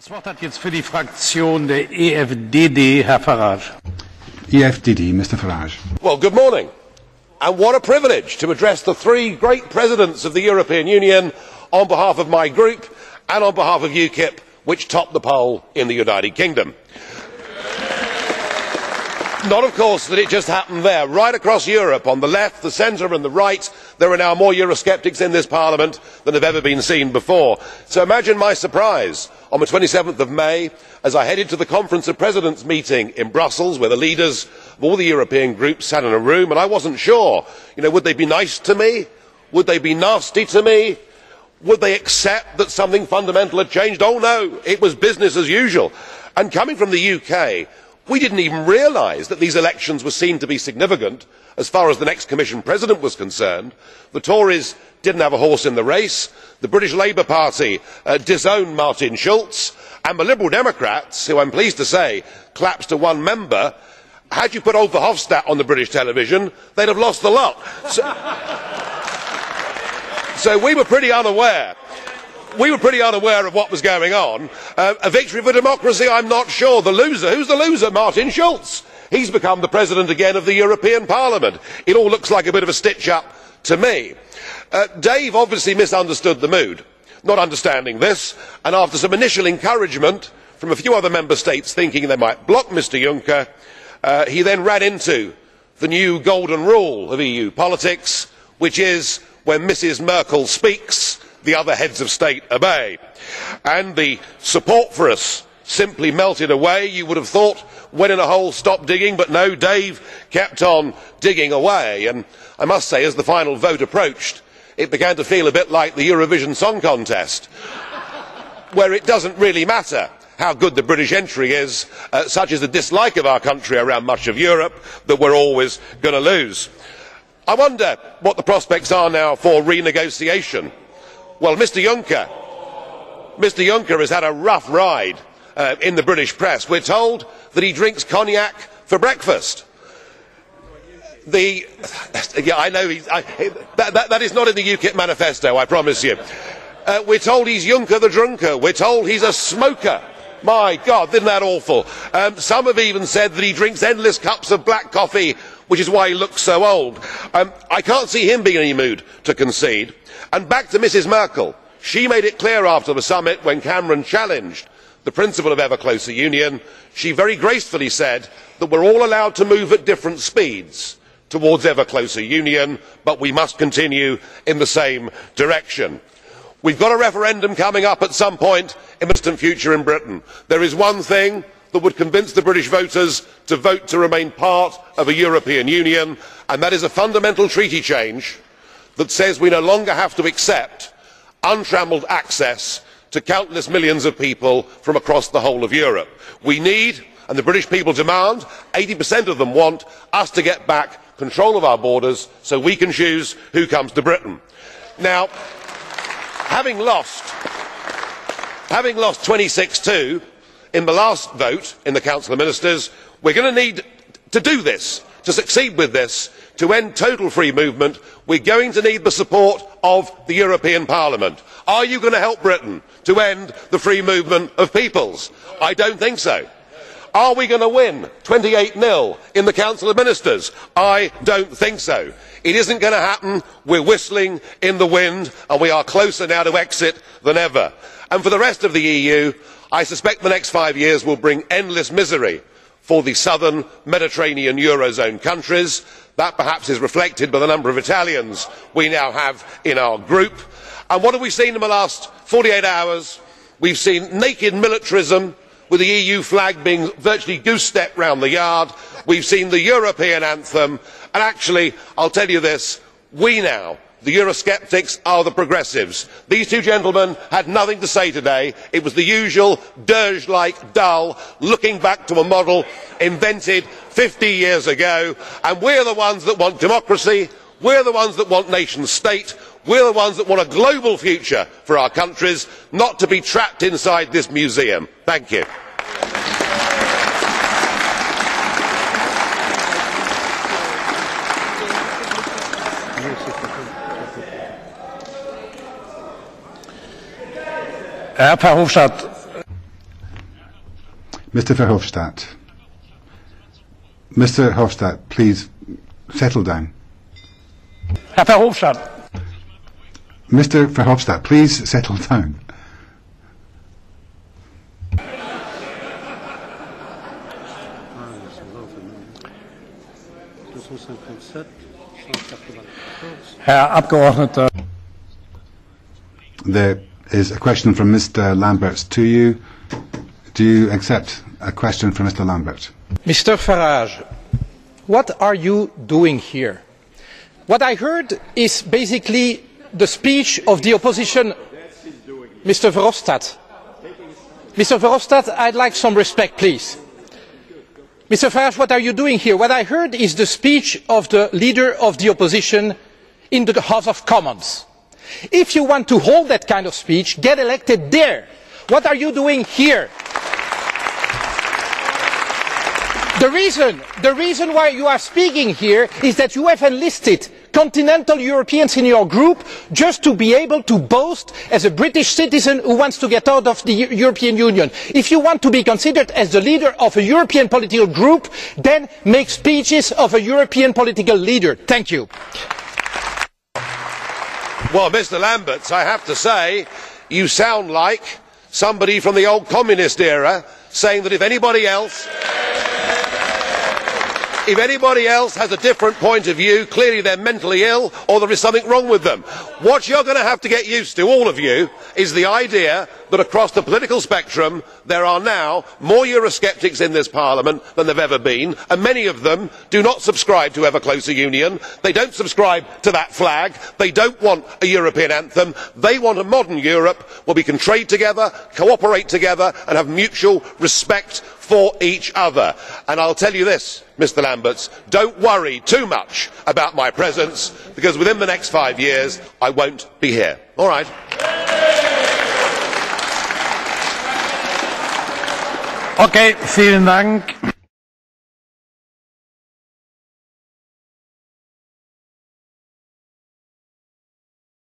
Das Wort hat jetzt für die Fraktion der EFDD Herr Farage. EFDD, Mr. Farage. Well, good morning. And what a privilege to address the three great presidents of the European Union on behalf of my group and on behalf of UKIP, which topped the poll in the United Kingdom. Not, of course, that it just happened there. Right across Europe, on the left, the centre and the right, there are now more Eurosceptics in this Parliament than have ever been seen before. So imagine my surprise on the 27th of May as I headed to the Conference of Presidents meeting in Brussels, where the leaders of all the European groups sat in a room, and I wasn't sure, would they be nice to me? Would they be nasty to me? Would they accept that something fundamental had changed? Oh no, it was business as usual. And coming from the UK, we did not even realise that these elections were seen to be significant as far as the next Commission President was concerned. The Tories did not have a horse in the race, the British Labour Party disowned Martin Schulz, and the Liberal Democrats, who I am pleased to say collapsed to one member. Had you put old Verhofstadt on the British television, they would have lost the lot. So we were pretty unaware. We were pretty unaware of what was going on. A victory for democracy? I am not sure. The loser? Who's the loser? Martin Schulz. He has become the President again of the European Parliament. It all looks like a bit of a stitch-up to me. Dave obviously misunderstood the mood, not understanding this, and after some initial encouragement from a few other member states thinking they might block Mr Juncker, he then ran into the new golden rule of EU politics, which is when Mrs Merkel speaks, the other heads of state obey. And the support for us simply melted away. You would have thought when in a hole stop digging, but no, Dave kept on digging away. And I must say, as the final vote approached, it began to feel a bit like the Eurovision Song Contest, where it does not really matter how good the British entry is, such is the dislike of our country around much of Europe, that we are always going to lose. I wonder what the prospects are now for renegotiation. Well, Mr Juncker has had a rough ride in the British press. We are told that he drinks cognac for breakfast. I know that is not in the UKIP manifesto, I promise you. We are told he is Juncker the drunker. We are told he is a smoker. My God, isn't that awful? Some have even said that he drinks endless cups of black coffee, which is why he looks so old. I can't see him being in any mood to concede. And back to Mrs Merkel. She made it clear after the summit, when Cameron challenged the principle of ever closer union, she very gracefully said that we are all allowed to move at different speeds towards ever closer union, but we must continue in the same direction. We have got a referendum coming up at some point in the distant future in Britain. There is one thing that would convince the British voters to vote to remain part of a European Union, and that is a fundamental treaty change that says we no longer have to accept untrammelled access to countless millions of people from across the whole of Europe. We need, and the British people demand, 80% of them want, us to get back control of our borders so we can choose who comes to Britain. Now, having lost 26-2 in the last vote in the Council of Ministers, we are going to need to do this, to succeed with this, to end total free movement. We are going to need the support of the European Parliament. Are you going to help Britain to end the free movement of peoples? I do not think so. Are we going to win 28-0 in the Council of Ministers? I do not think so. It is not going to happen. We are whistling in the wind, and we are closer now to exit than ever. And for the rest of the EU, I suspect the next 5 years will bring endless misery for the southern Mediterranean Eurozone countries. That perhaps is reflected by the number of Italians we now have in our group. And what have we seen in the last 48 hours? We have seen naked militarism, with the EU flag being virtually goose-stepped round the yard. We have seen the European anthem, and actually, I will tell you this, we now, the Eurosceptics, are the progressives. These two gentlemen had nothing to say today. It was the usual dirge-like dull, looking back to a model invented 50 years ago, and we are the ones that want democracy, we are the ones that want nation state, we are the ones that want a global future for our countries, not to be trapped inside this museum. Thank you. Herr Verhofstadt, Mr. Verhofstadt. Mr. Verhofstadt, please settle down. Herr Verhofstadt. Mr. Verhofstadt, please settle down. Herr Abgeordneter. There is a question from Mr. Lamberts to you. Do you accept a question from Mr. Lambert? Mr. Farage, what are you doing here? What I heard is basically the speech of the opposition. Mr. Verhofstadt. Mr. Verhofstadt, I'd like some respect, please. Mr. Farage, what are you doing here? What I heard is the speech of the leader of the opposition in the House of Commons. If you want to hold that kind of speech, get elected there. What are you doing here? The reason why you are speaking here is that you have enlisted continental Europeans in your group just to be able to boast as a British citizen who wants to get out of the European Union. If you want to be considered as the leader of a European political group, then make speeches of a European political leader. Thank you. Well, Mr. Lamberts, I have to say, you sound like somebody from the old communist era saying that if anybody else has a different point of view, clearly they're mentally ill or there is something wrong with them. What you're going to have to get used to, all of you, is the idea that across the political spectrum there are now more Eurosceptics in this Parliament than there have ever been, and many of them do not subscribe to ever closer union. They don't subscribe to that flag. They don't want a European anthem. They want a modern Europe where we can trade together, cooperate together and have mutual respect for each other. And I'll tell you this, Mr. Lamberts, don't worry too much about my presence, because within the next 5 years I won't be here. All right? Okay, vielen Dank.